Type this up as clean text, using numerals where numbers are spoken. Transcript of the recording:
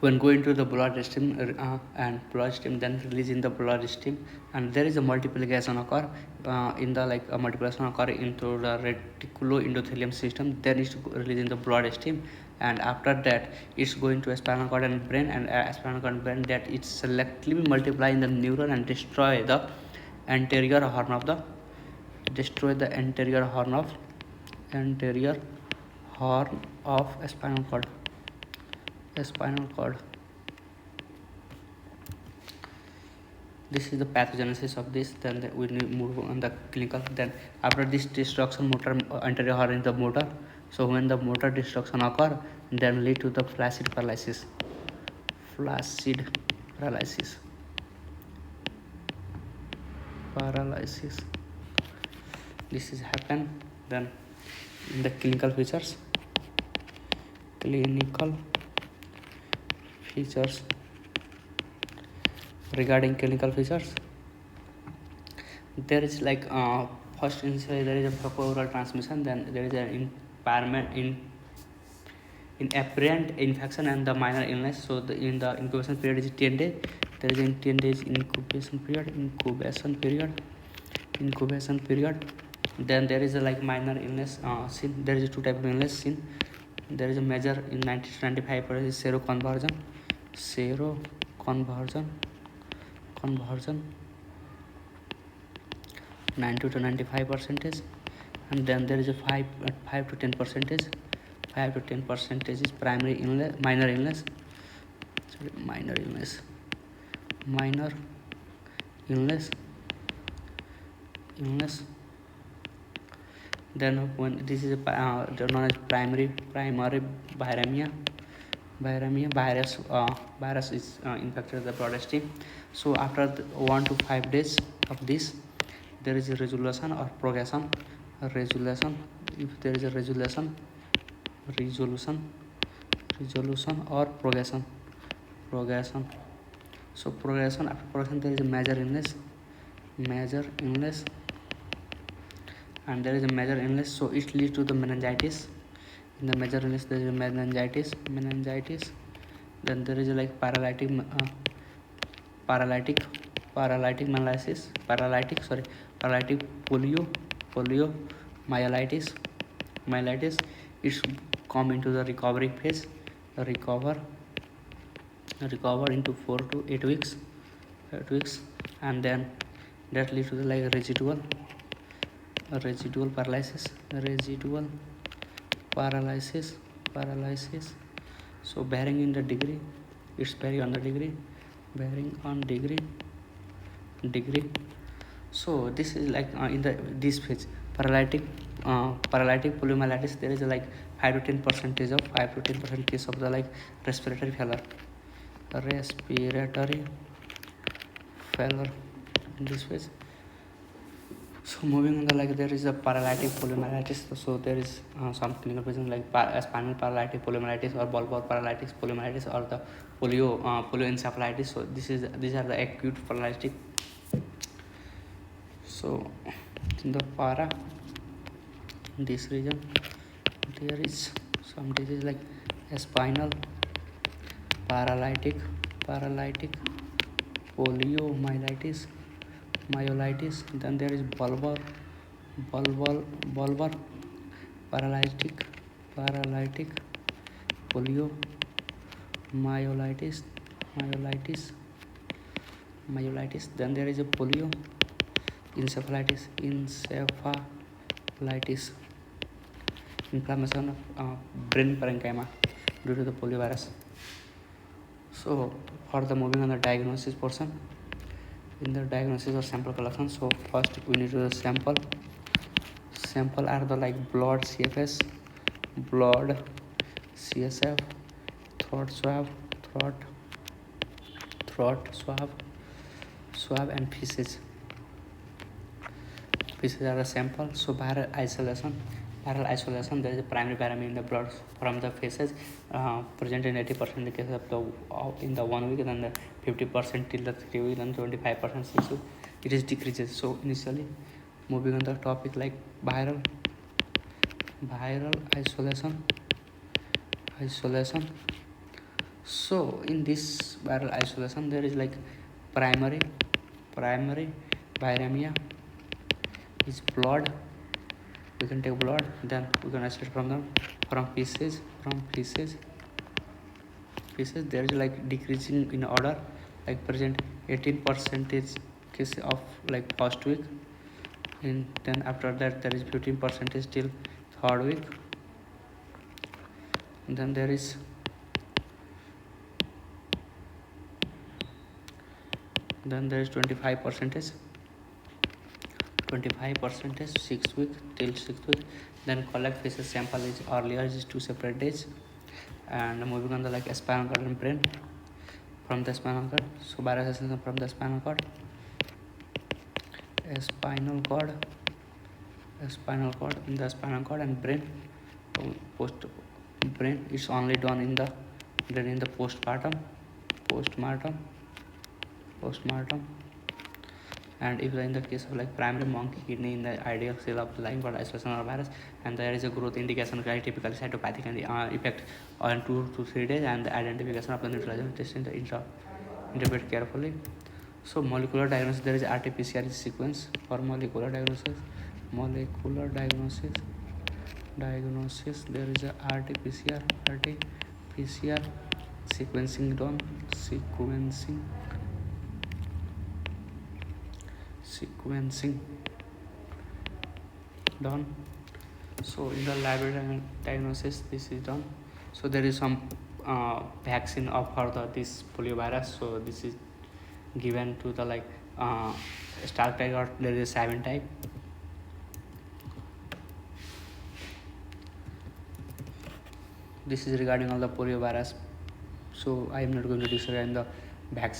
when going to the bloodstream and bloodstream then release in the bloodstream, and there is a multiplication occur in the multiplication occur into the reticuloendothelium system, then it's released in the bloodstream, and after that it's going to a spinal cord and brain, and spinal cord and brain that it selectively multiply in the neuron and destroy the anterior horn of the anterior horn of a spinal cord. This is the pathogenesis of this. Then we move on the clinical. Then after this destruction, motor anterior horn in the motor. So when the motor destruction occur, then lead to the flaccid paralysis. This is happen. Then in the clinical features regarding clinical features, there is first initially there is a oral transmission, then there is an impairment in apparent infection and the minor illness. So in the incubation period is 10 days. There is a 10 days incubation period. Then there is a minor illness seen. There is two type of illness seen. There is a major in 90 to 95% is seroconversion 90 to 95%, and then there is a 5 to 10%. 5 to 10% is minor illness. Then when this is known as primary viremia. Virus is infected the bloodstream. So after 1 to 5 days of this, there is a resolution or progression. If there is a resolution or progression. So progression, after progression there is a major illness, and there is a major illness, so it leads to the meningitis. In the major illness there is a meningitis. Then there is a paralytic poliomyelitis. It's come into the recovery phase, recover into 4 to 8 weeks, and then that leads to the residual paralysis. So bearing in the degree, it's vary on the degree, So this is in this phase paralytic poliomyelitis. There is 5 to 10% case of the respiratory failure in this phase. So moving on there is a paralytic poliomyelitis. So there is some clinical presence spinal paralytic poliomyelitis or bulbar paralytic poliomyelitis or the polioencephalitis. So these are the acute paralytic. So in the this region there is some disease like spinal paralytic poliomyelitis, then there is bulbar paralytic poliomyelitis, then there is a polioencephalitis, inflammation of brain parenchyma due to the poliovirus. So for the moving on the diagnosis portion, in the diagnosis or sample collection, so first we need to sample are the blood CFS, blood CSF, throat swab and feces are the sample. So viral isolation, there is a primary parameter in the blood from the feces present in 80% in the case of the in the 1 week, and then the 50% till the 3 weeks, and 25% 6 weeks it is decreases. So initially moving on the topic viral isolation So in this viral isolation there is like primary viremia is blood. We can take blood, then we can isolate from them from feces. There is like decreasing in order, like present 18 percentage case of like first week, and then after that there is 15 percentage till third week, and then there is 25 percentage 6th week till 6th week. Then collect feces sample is earlier is 2 separate days. And moving on the like spinal cord and brain, from the spinal cord, so virus association from the spinal cord, in the spinal cord and brain. Post brain is only done in the brain in the postmortem. And if in the case of like primary monkey kidney in the ideal cell of the lying for isolation or virus, and there is a growth indication very typically cytopathic and effect on 2 to 3 days, and the identification of the neutralization testing the interpret carefully. So molecular diagnosis, there is RT-PCR sequence for molecular diagnosis. There is a RT-PCR sequencing done. So in the laboratory diagnosis this is done. So there is some vaccine of for this poliovirus. So this is given to the like start type, or there is 7 type. This is regarding all the poliovirus. So I am not going to describe the vaccine.